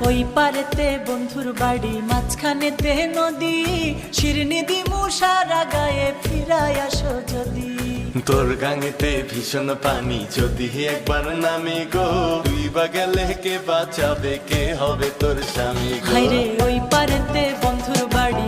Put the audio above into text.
ওই পারেতে বন্ধুর বাড়ি, মাঝখানেতে নদী, শিরনি দিমু সারা গায়ে, ফিরায় আসো যদি। তোর গাঙেতে ভীষণ পানি, যদি একবার নামি গো, তুই বা গেলে কে বাঁচাবে, কে হবে তোর স্বামী গো? হায়রে ওই পারেতে বন্ধুর বাড়ি,